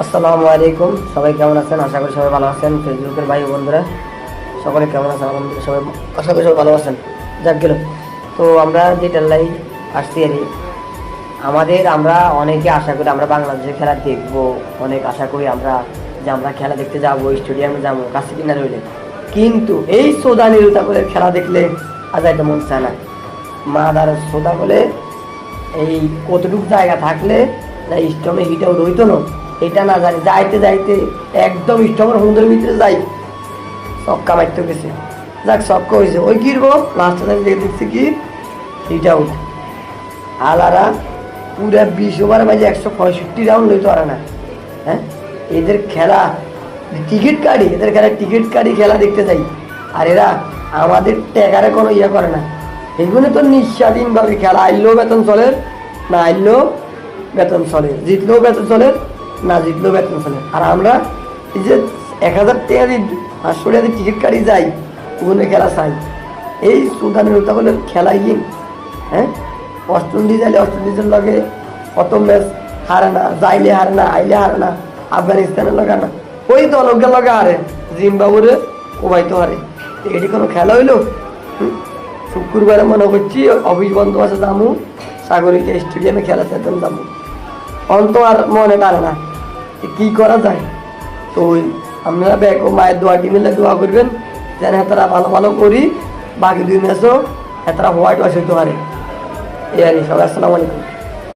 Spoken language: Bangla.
আসসালামু আলাইকুম, সবাই কেমন আছেন? আশা করি সবাই ভালো আছেন। ফেসবুকের ভাই বন্ধুরা সকলে কেমন আছেন? আলহামদুলিল্লাহ সবাই, আশা করি সবাই ভালো আছেন। যাক গেল, তো আমরা যে টেল্লাই আসছি আর আমরা অনেকে আশা করি আমরা বাংলাদেশের খেলা দেখবো, অনেক আশা করি আমরা যে আমরা খেলা দেখতে যাবো, স্টেডিয়ামে যাবো, কাছে কিনা রইলে। কিন্তু এই সোদা নিরুতা করে খেলা দেখলে আজ একটা মন চায় না। মাদার সোদা বলে এই কতটুকু জায়গা থাকলে স্টমে হিট আউট হইতো না, এটা না জানি। যাইতে যাইতে একদম স্টমের সমুদ্রের ভিতরে যাই, ছক্কা মারতে গেছে। যাক, ছক্কা হয়েছে, ওই কিরবো লাস্টে দেখছি কি হিট আউট। আলারা পুরা 20 ওভারে মাঝে 165 রাউন্ড লইতে পারে না। হ্যাঁ, এদের খেলা টিকিট কাটি, এদের খেলা টিকিট কাটি খেলা দেখতে যাই, আর এরা আমাদের ট্যাগারে কোনো ইয়ে করে না। এগুলো তো নিঃস্বাধীনভাবে খেলা, আইলেও বেতন চলে, না আইলেও বেতন চলে, জিতলেও বেতন চলে, না জিতলেও বেতন চলে। আর আমরা এই যে 1000 টাকা দিয়ে 500 টাকা দিয়ে টিকিট কাটি যাই, ওগুলো খেলা চাই। এই সুদানের উত্তা বলে খেলা ইয়ে। হ্যাঁ, ওয়েস্ট ইন্ডিজ আইলে ওয়েস্ট ইন্ডিজের লগে কত ম্যাচ হারে না, যাইলে হারে না, আইলে হারে না, আফগানিস্তানের লগে না, ওই দলকের লগে হারে, জিম্বাবুরে কোবাই তো হারে। এটি কোনো খেলা হইলো? শুক্রবারে মনে করছি অফিস বন্ধ আছে, যাবো সাগরিকা স্টেডিয়ামে খেলা চেতন যাবো। অন্ত আর মনে টানে না, কি করা যায়। তো আপনারা ব্যাগ ও মায়ের দোয়াটি মিলে দোয়া করবেন যেন হেতারা ভালো ভালো করি, বাকি 2 ম্যাচও হেতারা হোয়াইট ওয়াশ হইতে পারে। এই আর সবাই আসসালামু আলাইকুম।